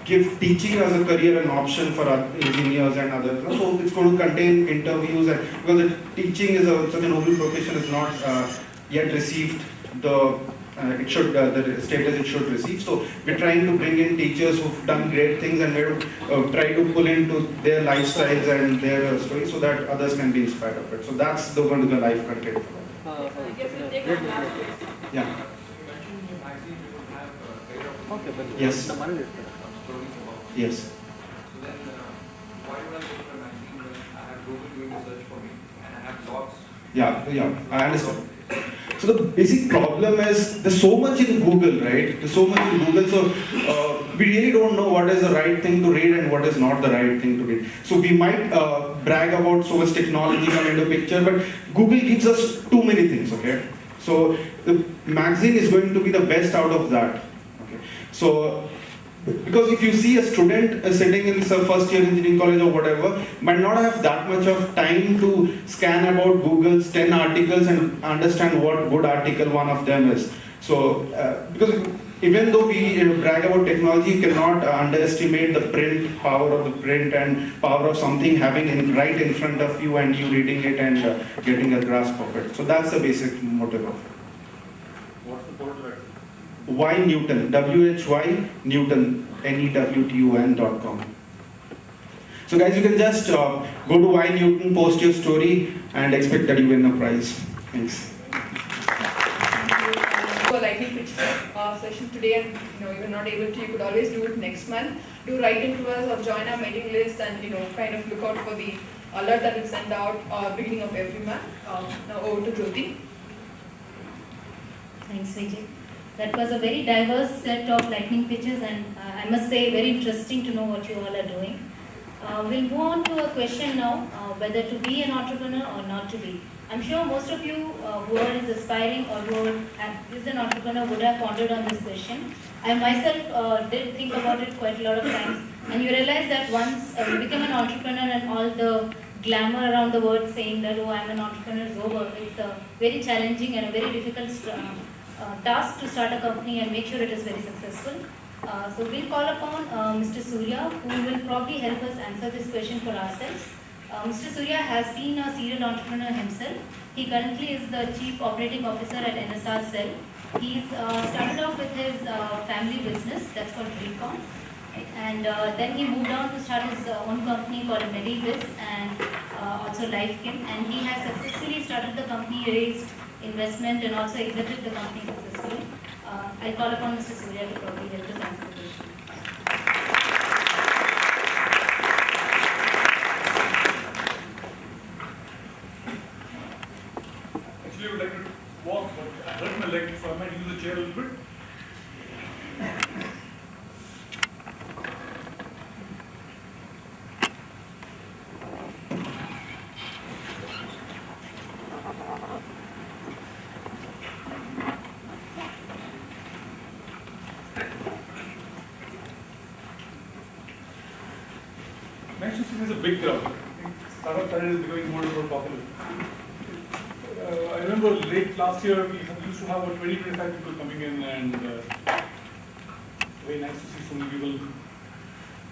give teaching as a career an option for engineers and others. So it's going to contain interviews, and because the teaching is such a noble profession, is not yet received the the status it should receive. So we're trying to bring in teachers who've done great things, and we're try to pull into their lifestyles and their stories so that others can be inspired of it. So that's going to be the life content for them. I guess we'll take one last question. Yeah. Okay, but Yes. Yes. So then, why would I go for a magazine when I have Google doing research for me and I have blogs? Yeah, I understand. So the basic problem is there's so much in Google, right? There's so much in Google, so we really don't know what is the right thing to read and what is not the right thing to read. So we might brag about so much technology coming into picture, but Google gives us too many things, okay? So the magazine is going to be the best out of that. Okay? So because if you see a student sitting in some first year engineering college or whatever, might not have that much of time to scan about Google's 10 articles and understand what good article one of them is. So, because even though we brag about technology, you cannot underestimate the print power of the print and power of something having right in front of you and you reading it and getting a grasp of it. So that's the basic motive of it. what's the portal? Why Newton, WHY Newton, NEWTUN.com. So guys, you can just go to Why Newton, post your story, and expect that you win a prize. Thanks. So lightning pitch session today, and you were not able to, you could always do it next month. Do write into us or join our mailing list, and kind of look out for the alert that we send out beginning of every month. Now over to Jyoti. Thanks, Vijay. That was a very diverse set of lightning pitches, and I must say very interesting to know what you all are doing. We'll move on to a question now, whether to be an entrepreneur or not to be. I'm sure most of you who are aspiring or who is an entrepreneur would have pondered on this question. I myself did think about it quite a lot of times, and you realize that once you become an entrepreneur and all the glamour around the word saying that, oh, I'm an entrepreneur is over, it's a very challenging and a very difficult task to start a company and make sure it is very successful. So we'll call upon Mr. Surya, who will probably help us answer this question for ourselves. Mr. Surya has been a serial entrepreneur himself. He currently is the Chief Operating Officer at NSR Cell. He's started off with his family business, that's called Recon. And then he moved on to start his own company called Medivis and also LifeKim. And he has successfully started the company, raised investment, and also exited the company successfully. I call upon Mr. Surya to probably help us answer the question. Actually, I would like to walk, but I hurt my leg, so I might use the chair a little bit. Manchester City is a big crowd. I think startup side is becoming more and more popular. I remember late last year we used to have about 20-25 people coming in, and very nice to see so many people.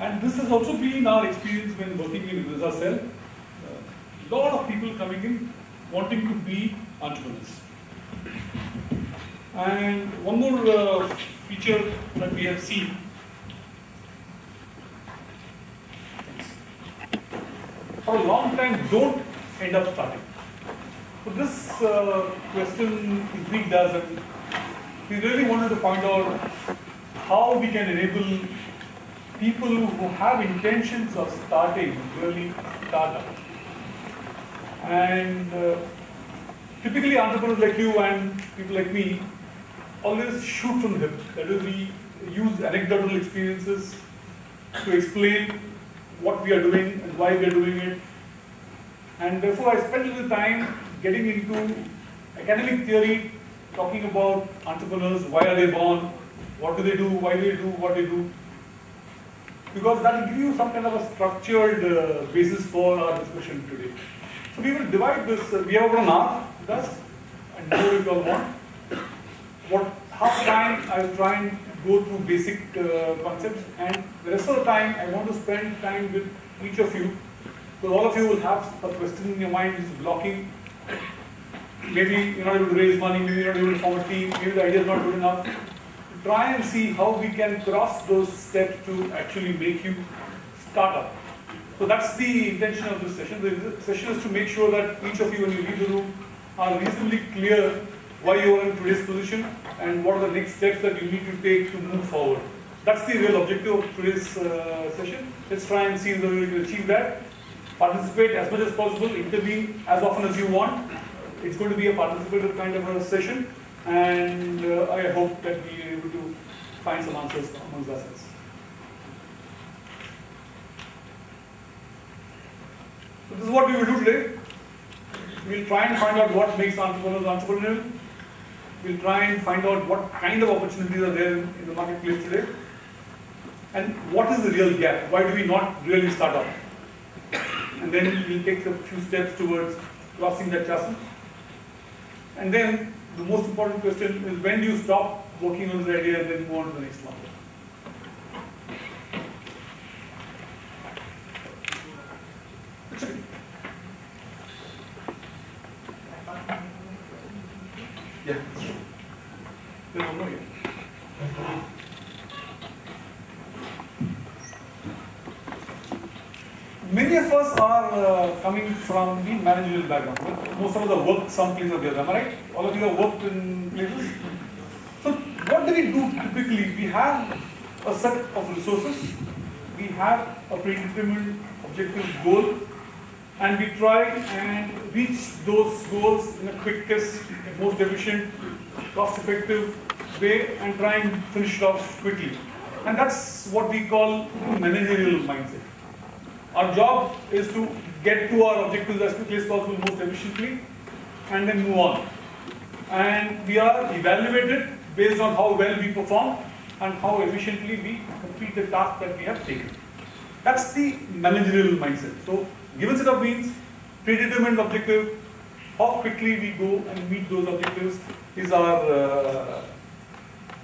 And this has also been our experience when working in NSR Cell. A lot of people coming in wanting to be entrepreneurs. And one more feature that we have seen. For a long time, don't end up starting. So this question intrigued us, and we really wanted to find out how we can enable people who have intentions of starting really start up. And typically entrepreneurs like you and people like me always shoot from the hip. That is, we use anecdotal experiences to explain what we are doing and why we are doing it. And therefore I spent a little time getting into academic theory, talking about entrepreneurs, why are they born, what do they do, why do they do what they do. Because that will give you some kind of a structured basis for our discussion today. So we will divide this, we have about an hour with us, and more if you all want. What half time I will try and go through basic concepts, and the rest of the time I want to spend time with each of you, because all of you will have a question in your mind which is blocking. Maybe you're not able to raise money, maybe you're not able to form a team, maybe the idea is not good enough. Try and see how we can cross those steps to actually make you start up. So that's the intention of this session. The session is to make sure that each of you, when you leave the room, are reasonably clear why you are in today's position and what are the next steps that you need to take to move forward. That's the real objective of today's session. Let's try and see whether we can achieve that. Participate as much as possible, intervene as often as you want. It's going to be a participative kind of a session, and I hope that we are able to find some answers amongst ourselves. So this is what we will do today. We'll try and find out what makes entrepreneurs entrepreneurial. We'll try and find out what kind of opportunities are there in the marketplace today. And what is the real gap? Why do we not really start up? And then we'll take a few steps towards crossing that chasm. And then the most important question is, when do you stop working on this idea and then move on to the next one? Yeah. There's one more here. Many of us are coming from the managerial background. Most of us have worked some place or the other. Am I right? All of you have worked in places. So what do we do typically? We have a set of resources. We have a predetermined objective goal, and we try and reach those goals in the quickest, most efficient, cost-effective way, and try and finish it off quickly. And that's what we call managerial mindset. Our job is to get to our objectives as quickly as possible, most efficiently, and then move on. And we are evaluated based on how well we perform and how efficiently we complete the task that we have taken. That's the managerial mindset. So, given set of means, predetermined objective, how quickly we go and meet those objectives is our.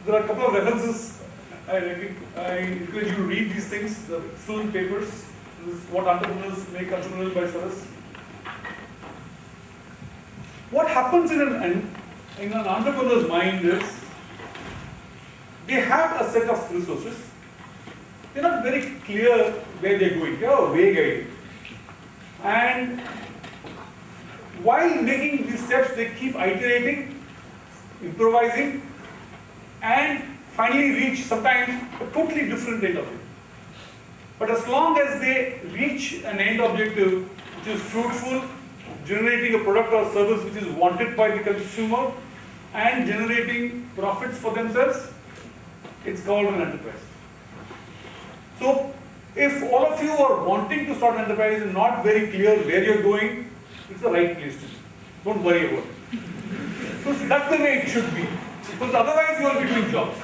There are a couple of references. I encourage you to read these things. The excellent papers. This is what entrepreneurs make entrepreneurial by service. What happens in an entrepreneur's mind is, they have a set of resources. They're not very clear where they're going. They have a vague idea. And while making these steps, they keep iterating, improvising, and finally reach sometimes a totally different end objective. But as long as they reach an end objective which is fruitful, generating a product or service which is wanted by the consumer, and generating profits for themselves, it's called an enterprise. So, if all of you are wanting to start an enterprise and not very clear where you're going, it's the right place to be. Don't worry about it. So that's the way it should be. Because otherwise you will be doing jobs.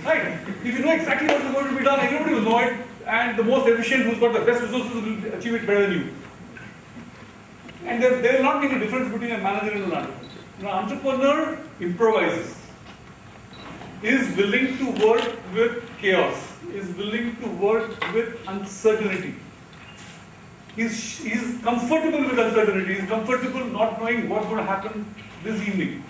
Right? If you know exactly what is going to be done, everybody will know it, and the most efficient, who's got the best resources, will achieve it better than you. And there will not be any difference between a manager and an entrepreneur. An entrepreneur improvises, is willing to work with chaos, is willing to work with uncertainty. He's comfortable with uncertainty, he's comfortable not knowing what's going to happen this evening.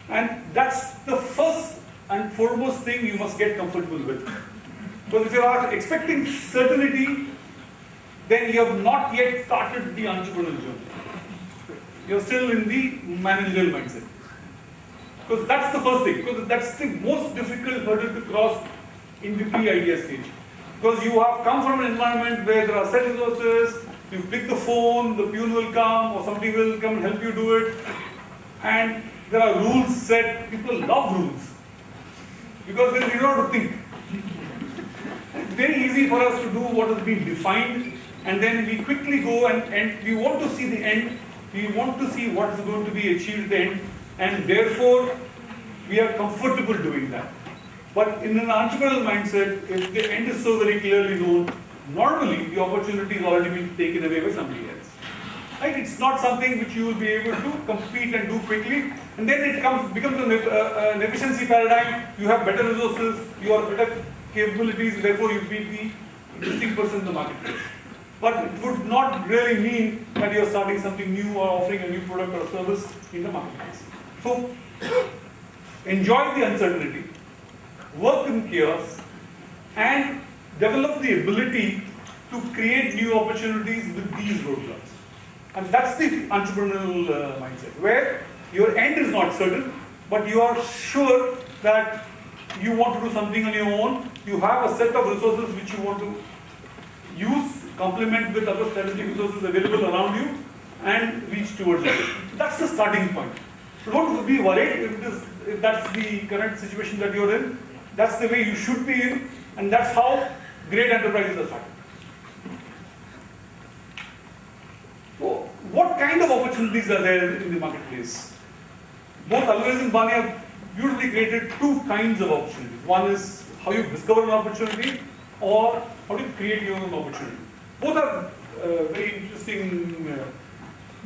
And that's the first and foremost thing you must get comfortable with. Because if you are expecting certainty, then you have not yet started the entrepreneurial journey. You're still in the managerial mindset. Because that's the first thing. Because that's the most difficult hurdle to cross in the pre-idea stage. Because you have come from an environment where there are set resources, you pick the phone, the peon will come, or somebody will come and help you do it. And there are rules set. People love rules. Because then you don't have to think. It's very easy for us to do what has been defined, and then we quickly go and we want to see the end, we want to see what is going to be achieved at the end, and therefore we are comfortable doing that. But in an entrepreneurial mindset, if the end is so very clearly known, normally the opportunity has already been taken away by somebody else. Right? It's not something which you will be able to compete and do quickly. And then it becomes an efficiency paradigm. You have better resources, you have better capabilities, therefore you beat the existing person in the marketplace. But it would not really mean that you are starting something new or offering a new product or service in the marketplace. So, enjoy the uncertainty, work in chaos, and develop the ability to create new opportunities with these roadblocks. And that's the entrepreneurial mindset, where your end is not certain, but you are sure that you want to do something on your own. You have a set of resources which you want to use, complement with other strategic resources available around you, and reach towards it. So that's the starting point. So don't be worried if that's the current situation that you're in. That's the way you should be in, and that's how great enterprises are started. So, what kind of opportunities are there in the marketplace? Both Alvarez and Bani have beautifully created two kinds of opportunities. One is how you discover an opportunity, or how do you create your own opportunity. Both are very interesting.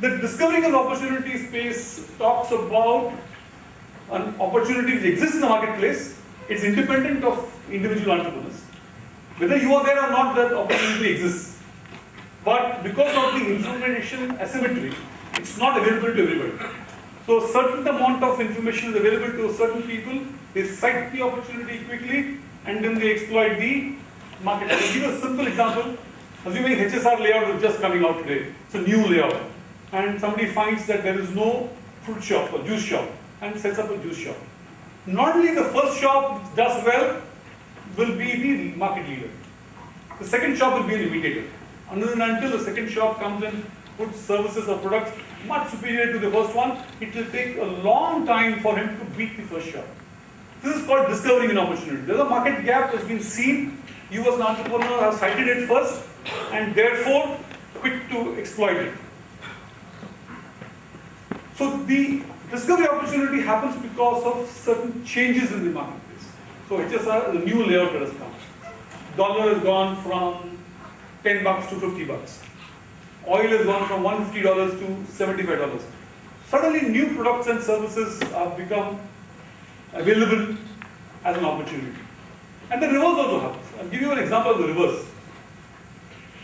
The discovering an opportunity space talks about an opportunity which exists in the marketplace. It's independent of individual entrepreneurs. Whether you are there or not, that opportunity exists. But because of the information asymmetry, it's not available to everybody. So a certain amount of information is available to certain people, they cite the opportunity quickly, and then they exploit the market. I'll give you a simple example. Assuming HSR layout is just coming out today, it's a new layout, and somebody finds that there is no fruit shop or juice shop, and sets up a juice shop. Normally the first shop does well, will be the market leader. The second shop will be an imitator. Until the second shop comes in, puts services or products much superior to the first one, it will take a long time for him to beat the first shop. This is called discovering an opportunity. There's a market gap that's been seen. You as an entrepreneur have cited it first, and therefore quick to exploit it. So the discovery opportunity happens because of certain changes in the marketplace. So HSR is a new layout that has come. Dollar has gone from $10 to $50. Oil has gone from $150 to $75. Suddenly new products and services have become available as an opportunity. And the reverse also happens. I'll give you an example of the reverse.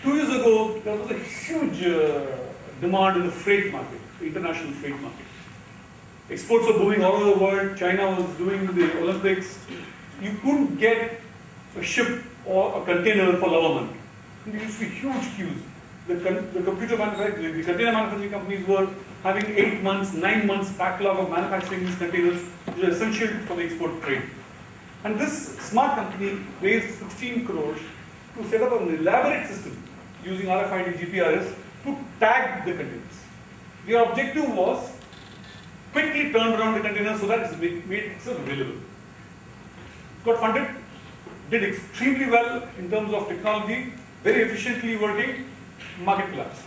2 years ago, there was a huge demand in the freight market, the international freight market. Exports were booming all over the world. China was doing the Olympics. You couldn't get a ship or a container for love or money. There used to be huge queues. The computer manufacturing, the container manufacturing companies were having 8 months, 9 months backlog of manufacturing these containers, which are essential for the export trade. And this smart company raised 16 crores to set up an elaborate system using RFID GPRS to tag the containers. Their objective was quickly turn around the containers so that it's made itself available. Got funded, did extremely well in terms of technology, very efficiently working, market collapse.